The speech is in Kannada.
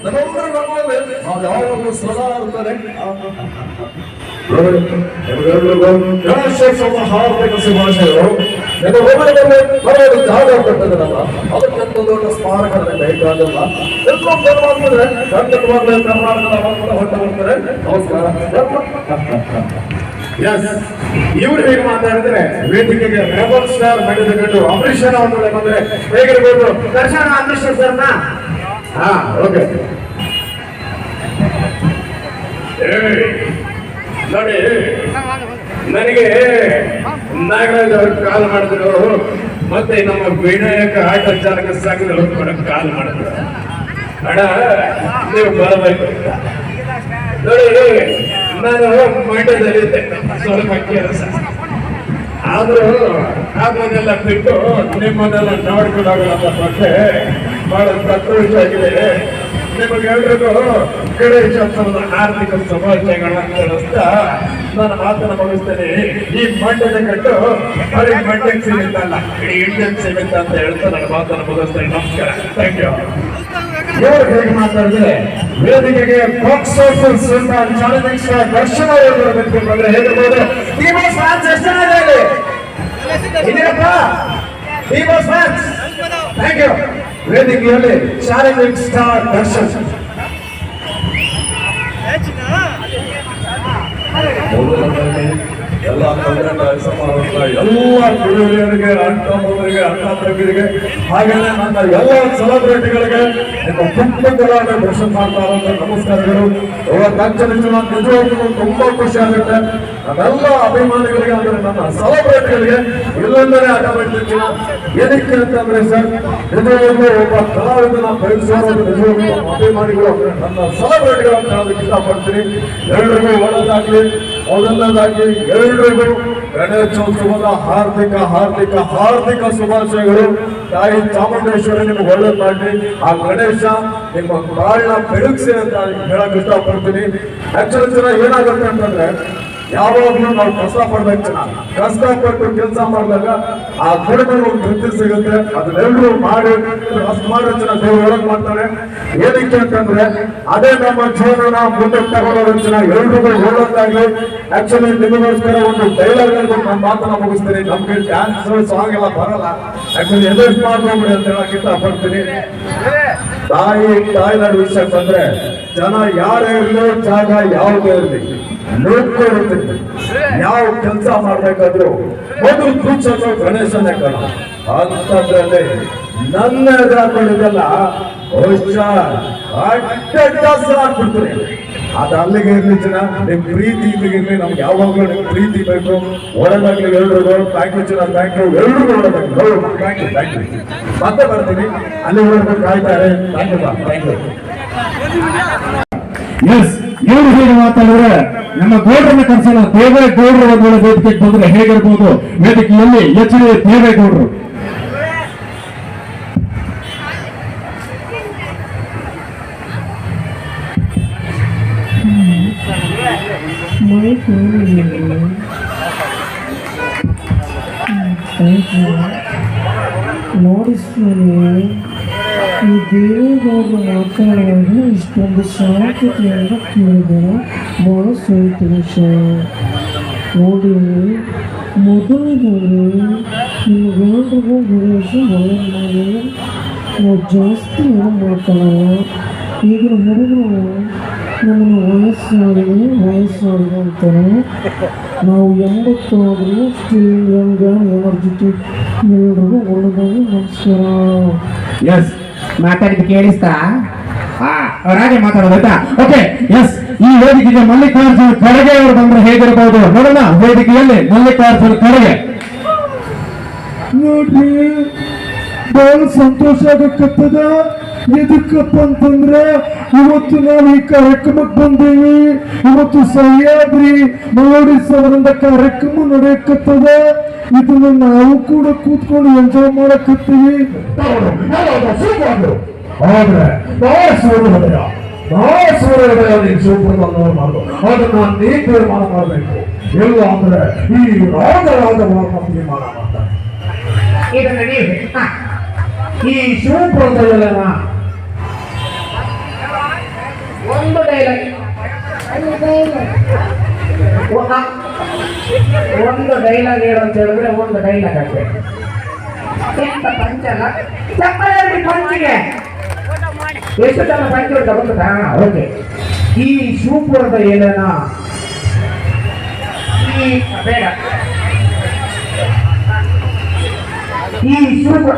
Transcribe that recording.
ನಮ್ಮೆಲ್ಲರ ನಮ್ಮಲ್ಲಿ ನಾವು ಯಾವಾಗಲೂ ಸದಾ ಇರ್ತಾರೆ. ಗಣೇಶೋತ್ಸವ ಹಾರ್ದಿಕ ಶುಭಾಶಯಗಳು. ಬರೋದು ಜಾಗ ಕೊಟ್ಟದಲ್ಲ, ಅದಕ್ಕೆಂತ ದೊಡ್ಡ ಸ್ಮಾರಕ ಬೇಕಾಗಲ್ಲ. ಎಲ್ಲ ಬರವಾಗ್ತದೆ, ಖಂಡಿತವಾಗ್ಲೂ ಕರ್ನಾಟಕದ ಮಕ್ಕಳ ಹೊಟ್ಟೆ ಬರ್ತಾರೆ. ನಮಸ್ಕಾರ. ಇವ್ರು ಹೇಗೆ ಮಾತಾಡಿದ್ರೆ ವೇದಿಕೆಗೆ ರೆಬಲ್ ಸ್ಟಾರ್ ಮಾಡಿದಕೊಂಡು ಅಂಬರೀಷ್ ಅವರ ಬಂದ್ರೆ ಹೇಗಿರ್ಬೋದು? ದರ್ಶನ ಅಂಬರೀಷ್ ಸರ್ನ ಓಕೆ ನೋಡಿ, ನನಗೆ ನಾಗರಾಜ್ ಅವರು ಕಾಲ್ ಮಾಡಿದ್ರು, ಮತ್ತೆ ನಮ್ಮ ವಿನಾಯಕ ಆಟೋ ಚಾಲಕ ಸಂಘದವರು ಕೂಡ ಕಾಲ್ ಮಾಡಿದ್ರು. ಅಣ್ಣ ನೀವು ಬರಬೇಕು. ನೋಡಿ, ನಾನು ಮಂಡ್ಯದಲ್ಲಿದ್ದೆ, ಸ್ವಲ್ಪ ಕೆಲಸ ಆದ್ರೂ ಅದನ್ನೆಲ್ಲ ಬಿಟ್ಟು ನಿಮ್ಮನ್ನೆಲ್ಲ ನೋಡ್ಕೊಂಡು ಹೋಗೋಣ ಬಗ್ಗೆ ಬಹಳ ಸಂತೋಷ ಆಗಿದೆ. ನಿಮಗೆಲ್ರಿಗೂ ಗಣೇಶೋತ್ಸವದ ಆರ್ಥಿಕ ಶುಭಾಶಯಗಳನ್ನು ತಿಳಿಸ್ತಾ ನಾನು ಮಾತನ್ನು ಮುಗಿಸ್ತೇನೆ. ಈ ಮಂಡ್ಯದ ಕಟ್ಟು ಬರೀ ಮಂಡ್ಯಕ್ಕೆ ಸಿಗುತ್ತಲ್ಲ, ಇಡೀ ಇಂಡಿಯನ್ ಸಿಗುತ್ತೆ ಅಂತ ಹೇಳ್ತಾ ನನ್ನ ಮಾತನ್ನು ಮುಗಿಸ್ತೇನೆ. ನಮಸ್ಕಾರ, ಥ್ಯಾಂಕ್ ಯು. ಇವರು ಹೇಗೆ ಮಾತಾಡಿದ್ರೆ ವೇದಿಕೆಗೆ box office challenging star Darshan ಬಂದ್ರೆ ಹೇಗಿರ್ಬೋದು? Thank you. ವೇದಿಕೆಯಲ್ಲಿ ಚಾಲೆಂಜಿಂಗ್ ಸ್ಟಾರ್ ದರ್ಶನ್. ಎಲ್ಲ ಎಲ್ಲ ಗುರುಹಿರಿಯರಿಗೆ, ಅಣ್ಣ ತಮ್ಮರಿಗೆ, ಅಣ್ಣ ತಂಗಿರಿಗೆ, ಹಾಗೆಯೇ ನನ್ನ ಎಲ್ಲ ಸೆಲೆಬ್ರಿಟಿಗಳಿಗೆ ನಿಮ್ಮ ಪುಟ್ಟಗಳಾದ ದರ್ಶನ ಮಾಡ್ತಾರಂತ ನಮಸ್ಕಾರಗಳು. ನಿಜವಾಗ್ಲೂ ತುಂಬಾ ಖುಷಿ ಆಗುತ್ತೆ. ನನ್ನೆಲ್ಲ ಅಭಿಮಾನಿಗಳಿಗೆ ಅಂದ್ರೆ ನನ್ನ ಸೆಲೆಬ್ರಿಟಿಗಳಿಗೆ ಇಲ್ಲಂದರೆ ಆಟೋಮೆಟಿಕ್ ಏನಕ್ಕೆ ಅಂತಂದ್ರೆ ಸರ್, ನಿಜವಾಗ್ಲೂ ಒಬ್ಬ ಕಲಾವಿದನ ಪರಿಸರೋದು ನಿಜವಾಗ್ಲೂ ಅಭಿಮಾನಿಗಳು ಅಂದ್ರೆ ನನ್ನ ಸೆಲೆಬ್ರಿಟಿಗಳು ಅಂತ ಹೇಳೋದಕ್ಕೆ ಇಷ್ಟಪಡ್ತೀನಿ. ಎಲ್ಲರಿಗೂ ಒಳ್ಳೆದಾಗ್ಲಿ, ಮೊದಲನೇದಾಗಿ ಎಲ್ಲರಿಗೂ ಗಣೇಶೋತ್ಸವದ ಹಾರ್ದಿಕ ಹಾರ್ದಿಕ ಹಾರ್ದಿಕ ಶುಭಾಶಯಗಳು. ತಾಯಿ ಚಾಮುಂಡೇಶ್ವರಿ ನಿಮ್ಗೆ ಒಳ್ಳೇದು ಮಾಡಿ, ಆ ಗಣೇಶ ನಿಮ್ಮ ಬಾಳನ್ನ ಬೆಳಗ್ಸಿ ಅಂತ ಹೇಳಕ್ ಇಷ್ಟಪಡ್ತೀನಿ. ಆಕ್ಚುಲಿ ಜನ ಏನಾಗುತ್ತೆ ಅಂತಂದ್ರೆ, ಯಾವಾಗ್ಲೂ ನಾವು ಕಷ್ಟಪಡ್ಬೇಕು. ಕಷ್ಟಪಟ್ಟು ಕೆಲಸ ಮಾಡಿದಾಗ ಆ ದುಡಿಮೆ ಒಂದು ತೃಪ್ತಿ ಸಿಗುತ್ತೆ. ಅದನ್ನೆಲ್ಲರೂ ಮಾಡಿ ಅಷ್ಟು ಮಾಡೋ ಜನ ದೇವರು ಒಳಗ್ ಮಾಡ್ತಾರೆ. ಏನಕ್ಕೆ ಅಂತಂದ್ರೆ ಅದೇ ನಮ್ಮ ಜೀವನ ಮುಂದೆ ತಗೊಳ್ಳೋದ್ರ ಜನ ಎಲ್ರಿಗೂ ಒಳ್ಳೊತ್ತಾಗ್ಲಿ. ಆಕ್ಚುಲಿ ನಿಮಗೋಸ್ಕರ ಒಂದು ಡೈಲಾಗ್ ನಾನು ಮಾತನ್ನ ಮುಗಿಸ್ತೀನಿ. ನಮ್ಗೆ ಡ್ಯಾನ್ಸ್ ಸಾಂಗ್ ಎಲ್ಲ ಬರಲ್ಲ, ಆಕ್ಚುಲಿ ಎದುರು ಮಾಡ್ಕೊಂಬಿಡಿ ಅಂತ ಹೇಳಕ್ ಇಷ್ಟಪಡ್ತೀನಿ. ತಾಯಿನಾಡು ವಿಷಯ ಬಂದ್ರೆ ಜನ ಯಾರೇ ಇರಲಿ, ಜಾಗ ಯಾವುದೇ ಇರಲಿ, ನೋಡ್ಕೊಂಡಿರ್ತೀನಿ. ಯಾವ ಕೆಲಸ ಮಾಡ್ಬೇಕಾದ್ರು ಮೊದಲು ಪೂಜೆ ಗಣೇಶನೇ ಕಾಣ ಅಂತಂದ್ರೆ ನನ್ನ ಎದುರಾಕೊಂಡಿದ್ದಲ್ಲ ಹಾಕ್ಬಿಡ್ತೀನಿ. ಅದು ಅಲ್ಲಿಗೆ ಇರ್ಲಿ ಜನ, ನಿಮ್ ಪ್ರೀತಿ ಇಲ್ಲಿಗೆ ಇರ್ಲಿ. ನಮ್ಗೆ ಯಾವಾಗಲೂ ನಿಮ್ ಪ್ರೀತಿ ಬೇಕು. ಒಳ್ಳೆದಾಗ್ಲಿ ಎಲ್ರಿಗೂ. ಥ್ಯಾಂಕ್ ಯು ಜನ, ಥ್ಯಾಂಕ್ ಯು ಎಲ್ರಿಗೂ. ಒಳ್ಳೆದಾಗ್ಲಿ, ಥ್ಯಾಂಕ್ ಯು ಥ್ಯಾಂಕ್ ಯು. ಮತ್ತೆ ಬರ್ತೀನಿ, ಅಲ್ಲಿ ಹೊರಬೇಕು ಕಾಯ್ತಾರೆ. Thank you thank you. Yes, ಇವರು ಹೇಗೆ ಮಾತಾಡಿದ್ರೆ ನಮ್ಮ ಗೌಡ್ರನ್ನ ಕರ್ಸೋಣ. ದೇವೇಗೌಡರು ಒಂದೊಳ್ಳೆ ವೇದಿಕೆಗೆ ಬಂದ್ರೆ ಹೇಗಿರ್ಬೋದು? ವೇದಿಕೆಯಲ್ಲಿ ಎಚ್ ಡಿ ದೇವೇಗೌಡರು. ನೋಡಿ ಸ್ವಾಮಿ, ಈ ದೇವೇಗೌಡರು ಮಾತಾಡುವಾಗ ಇಷ್ಟೊಂದು ಶಾಂತತೆಯಿಂದ ಕೇಳಿದರೆ ಬಹಳ ಸಂತೋಷ. ನೋಡಿ, ಮೊದಲಿಗೆ ನಿಮ್ಗೆಲ್ರಿಗೂ ಗಣೇಶ ಒಳ್ಳೆ ಮಾಡಿ ನಾವು ಜಾಸ್ತಿ ಏನು ಮಾತಾಡಲ್ಲ. ಈಗಿನ ಹುಡುಗರು ನಮ್ಮನ್ನು ವಯಸ್ಸಾಡಿದೆ ಅಂತಾರೆ. ನಾವು 80 ಆದರೂ ಸ್ಟಿಲ್ ಯಂಗ್ ಎನರ್ಜೆಟಿಕ್. ಎಲ್ರಿಗೂ ಒಳ್ಳೆದಾಗಿ ನಮಸ್ಕಾರ. ಎಸ್, ಮಾತಾಡಿದ್ದು ಕೇಳಿಸ್ತಾ? ಅವರಾಗೆ ಮಾತಾಡೋದಾಯ್ತಾ? Okay, yes. ಈ ವೇದಿಕೆಗೆ ಮಲ್ಲಿಕಾರ್ಜುನ್ ಖರ್ಗೆ ಅವರು ಬಂದ್ರೆ ಹೇಗಿರಬಹುದು ನೋಡೋಣ. ವೇದಿಕೆಯಲ್ಲಿ ಮಲ್ಲಿಕಾರ್ಜುನ್ ಖರ್ಗೆ. ನೋಡ್ರಿ, ಬಹಳ ಸಂತೋಷ ಆಗಕ್ಕತ್ತದ. ಎದಕ್ಕಪ್ಪ ಅಂತಂದ್ರೆ ಇವತ್ತು ನಾವು ಈ ಕಾರ್ಯಕ್ರಮಕ್ಕೆ ಬಂದೇವಿ. ಇವತ್ತು ಸಹ್ಯಾದ್ರಿ ಮೌಡಿಸ್ ಅವರಿಂದ ಕಾರ್ಯಕ್ರಮ ನಡೆಯಕತ್ತದ. ಇದನ್ನ ನಾವು ಕೂಡ ಕೂತ್ಕೊಂಡು ಎಂಜಾಯ್ ಮಾಡಕತ್ತೀವಿ. ಆದ್ರೆ ಅದನ್ನ ನೀ ತೀರ್ಮಾನ ಮಾಡಬೇಕು. ಇಲ್ಲ ಅಂದ್ರೆ ಈ ರಾಜರಾಜ ತೀರ್ಮಾನ ಮಾಡ್ತಾರೆ. ಈ ಶಿವಪುರದಲ್ಲ ಡೈಲಾಗ್ ಒಂದು ಡೈಲಾಗ್ ಹೇಳು ಅಂತ ಹೇಳಿದ್ರೆ ಒಂದು ಡೈಲಾಗ್ ಆಗ್ತದೆ. ಎಂತ ಪಂಚಲ್ಲ ಚಪ್ಪಲಿ ಪಂಚಿಗೆ ಎಷ್ಟು ಜನ ಪಂಚ ತಗೊಂಡ್ರಾ? ಓಕೆ. ಈ ಶಿವಪುರದ ಏನೇನ ಈ ಬೇಡ ಈ ಶಿವಪುರ